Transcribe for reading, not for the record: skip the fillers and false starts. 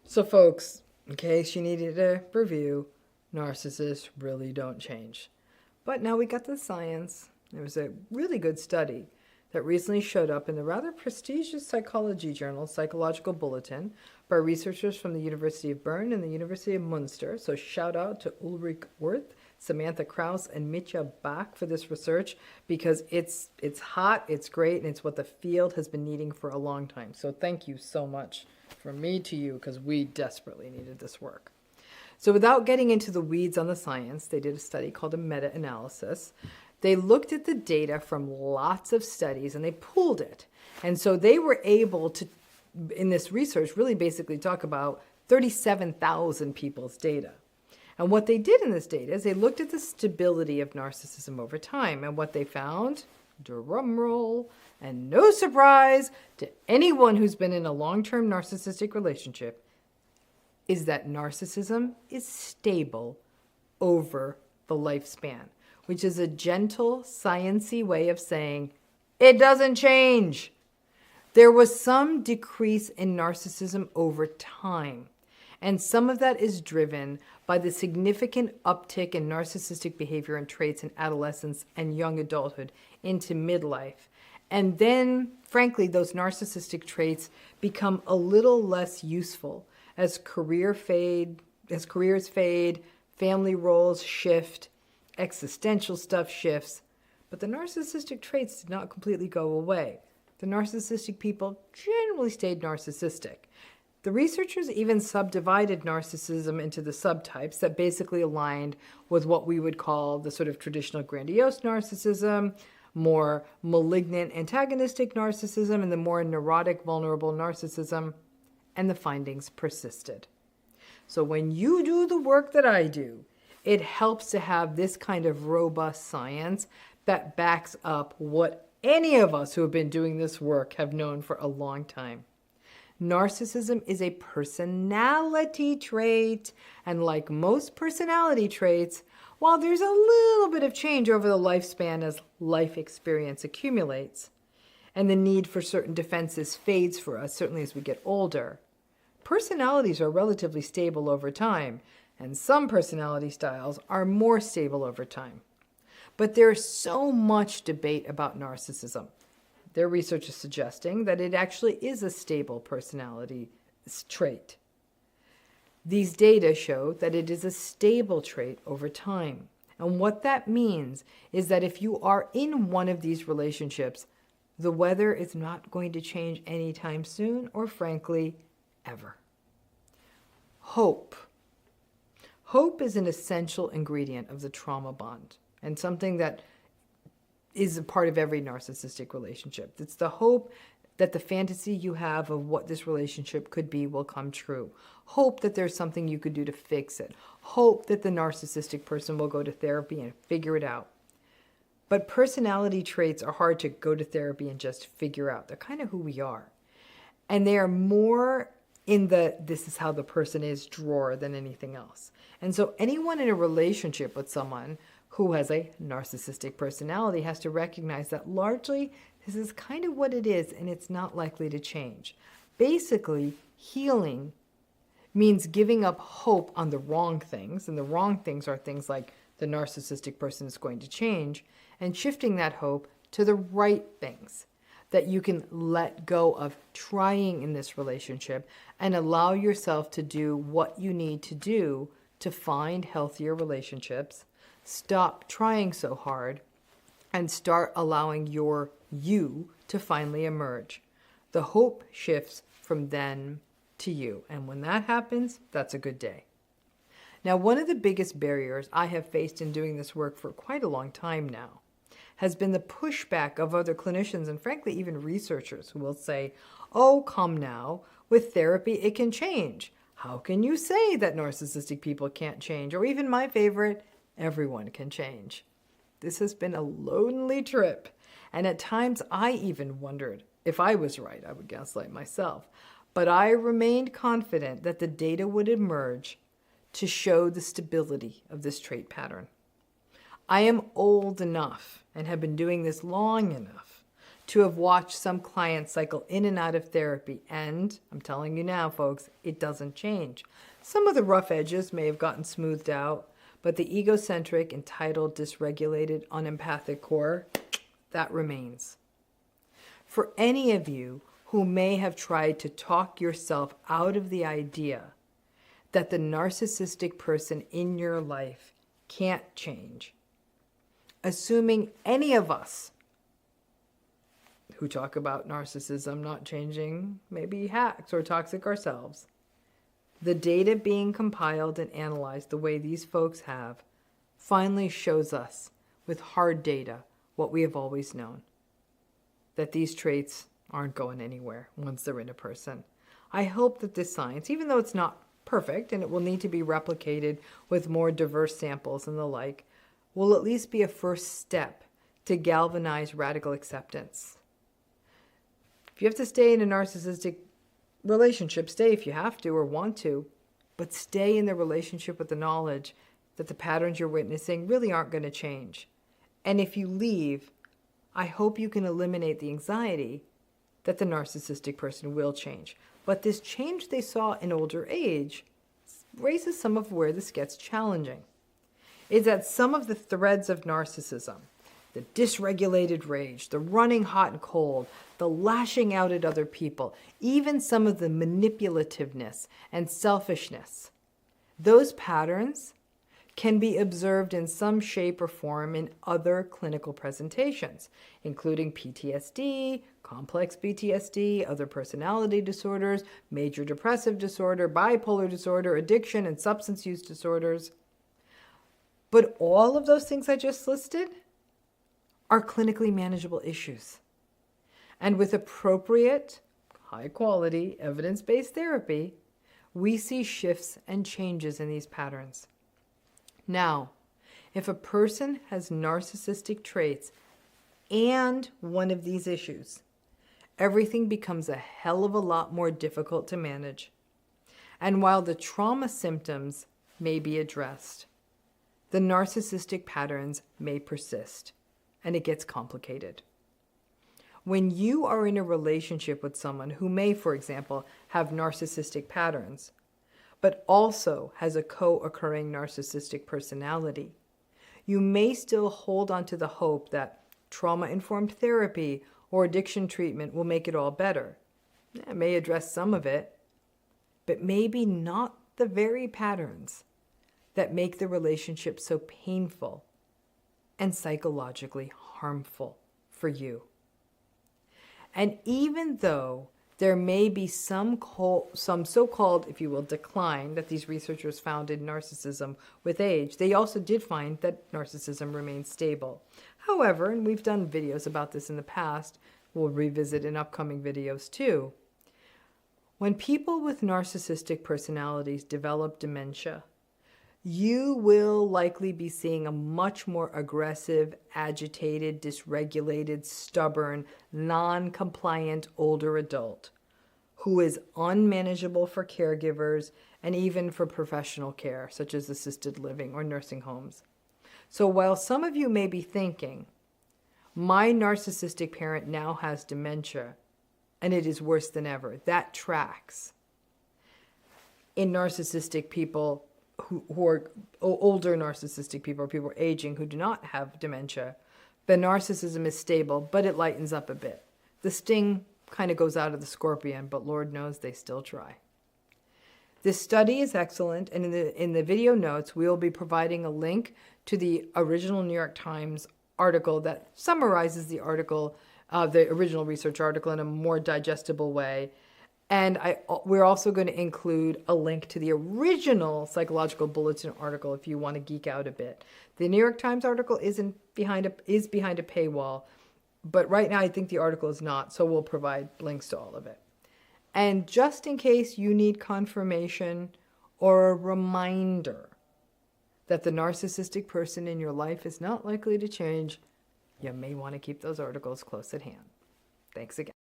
So folks, in case you needed a review, narcissists really don't change. But now we got the science. There was a really good study that recently showed up in the rather prestigious psychology journal, Psychological Bulletin, by researchers from the University of Bern and the University of Munster. So shout out to Ulrich Wirth, Samantha Krause, and Mitya Bach for this research, because it's hot, it's great, and it's what the field has been needing for a long time. So thank you so much from me to you, because we desperately needed this work. So without getting into the weeds on the science, they did a study called a meta-analysis. They looked at the data from lots of studies and they pooled it. And so they were able to, in this research, really basically talk about 37,000 people's data. And what they did in this data is they looked at the stability of narcissism over time. And what they found, drum roll, and no surprise to anyone who's been in a long-term narcissistic relationship, is that narcissism is stable over the lifespan, which is a gentle, science-y way of saying it doesn't change. There was some decrease in narcissism over time, and some of that is driven by the significant uptick in narcissistic behavior and traits in adolescence and young adulthood into midlife. And then, frankly, those narcissistic traits become a little less useful as careers fade, family roles shift, existential stuff shifts. But the narcissistic traits did not completely go away. The narcissistic people generally stayed narcissistic. The researchers even subdivided narcissism into the subtypes that basically aligned with what we would call the sort of traditional grandiose narcissism, more malignant antagonistic narcissism, and the more neurotic vulnerable narcissism, and the findings persisted. So when you do the work that I do, it helps to have this kind of robust science that backs up what any of us who have been doing this work have known for a long time. Narcissism is a personality trait, and like most personality traits, while there's a little bit of change over the lifespan as life experience accumulates, and the need for certain defenses fades for us, certainly as we get older, personalities are relatively stable over time, and some personality styles are more stable over time. But there's so much debate about narcissism. Their research is suggesting that it actually is a stable personality trait. These data show that it is a stable trait over time. And what that means is that if you are in one of these relationships, the weather is not going to change anytime soon, or frankly, ever. Hope. Hope is an essential ingredient of the trauma bond, and something that is a part of every narcissistic relationship. It's the hope that the fantasy you have of what this relationship could be will come true. Hope that there's something you could do to fix it. Hope that the narcissistic person will go to therapy and figure it out. But personality traits are hard to go to therapy and just figure out. They're kind of who we are. And they are more in the this is how the person is drawer than anything else. And so anyone in a relationship with someone who has a narcissistic personality has to recognize that largely this is kind of what it is, and it's not likely to change. Basically, healing means giving up hope on the wrong things, and the wrong things are things like the narcissistic person is going to change, and shifting that hope to the right things that you can let go of trying in this relationship and allow yourself to do what you need to do to find healthier relationships, stop trying so hard, and start allowing your you to finally emerge. The hope shifts from them to you. And when that happens, that's a good day. Now, one of the biggest barriers I have faced in doing this work for quite a long time now has been the pushback of other clinicians and frankly even researchers who will say, oh, come now, with therapy it can change. How can you say that narcissistic people can't change? Or even my favorite, everyone can change. This has been a lonely trip, and at times I even wondered if I was right. I would gaslight myself. But I remained confident that the data would emerge to show the stability of this trait pattern. I am old enough and have been doing this long enough to have watched some clients cycle in and out of therapy. And I'm telling you now, folks, it doesn't change. Some of the rough edges may have gotten smoothed out, but the egocentric, entitled, dysregulated, unempathic core, that remains. For any of you who may have tried to talk yourself out of the idea that the narcissistic person in your life can't change, assuming any of us who talk about narcissism not changing may be hacks or toxic ourselves, the data being compiled and analyzed the way these folks have finally shows us with hard data what we have always known, that these traits aren't going anywhere once they're in a person. I hope that this science, even though it's not perfect and it will need to be replicated with more diverse samples and the like, will at least be a first step to galvanize radical acceptance. If you have to stay in a narcissistic relationship, stay if you have to or want to, but stay in the relationship with the knowledge that the patterns you're witnessing really aren't going to change. And if you leave, I hope you can eliminate the anxiety that the narcissistic person will change. But this change they saw in older age raises some of where this gets challenging. Is that some of the threads of narcissism, the dysregulated rage, the running hot and cold, the lashing out at other people, even some of the manipulativeness and selfishness, those patterns can be observed in some shape or form in other clinical presentations, including PTSD, complex PTSD, other personality disorders, major depressive disorder, bipolar disorder, addiction, and substance use disorders. But all of those things I just listed are clinically manageable issues. And with appropriate, high-quality, evidence-based therapy, we see shifts and changes in these patterns. Now, if a person has narcissistic traits and one of these issues, everything becomes a hell of a lot more difficult to manage. And while the trauma symptoms may be addressed, the narcissistic patterns may persist, and it gets complicated. When you are in a relationship with someone who may, for example, have narcissistic patterns, but also has a co-occurring narcissistic personality, you may still hold on to the hope that trauma-informed therapy or addiction treatment will make it all better. It may address some of it, but maybe not the very patterns that make the relationship so painful and psychologically harmful for you. And even though there may be some so-called, if you will, decline that these researchers found in narcissism with age, they also did find that narcissism remains stable. However, and we've done videos about this in the past, we'll revisit in upcoming videos too, when people with narcissistic personalities develop dementia, you will likely be seeing a much more aggressive, agitated, dysregulated, stubborn, non-compliant older adult who is unmanageable for caregivers and even for professional care, such as assisted living or nursing homes. So while some of you may be thinking, my narcissistic parent now has dementia and it is worse than ever, that tracks. In narcissistic people, who are older narcissistic people, or people aging who do not have dementia, the narcissism is stable, but it lightens up a bit. The sting kind of goes out of the scorpion, but Lord knows they still try. This study is excellent, and in the video notes, we will be providing a link to the original New York Times article that summarizes the article, the original research article in a more digestible way. And we're also going to include a link to the original Psychological Bulletin article if you want to geek out a bit. The New York Times article is behind a paywall, but right now I think the article is not, so we'll provide links to all of it. And just in case you need confirmation or a reminder that the narcissistic person in your life is not likely to change, you may want to keep those articles close at hand. Thanks again.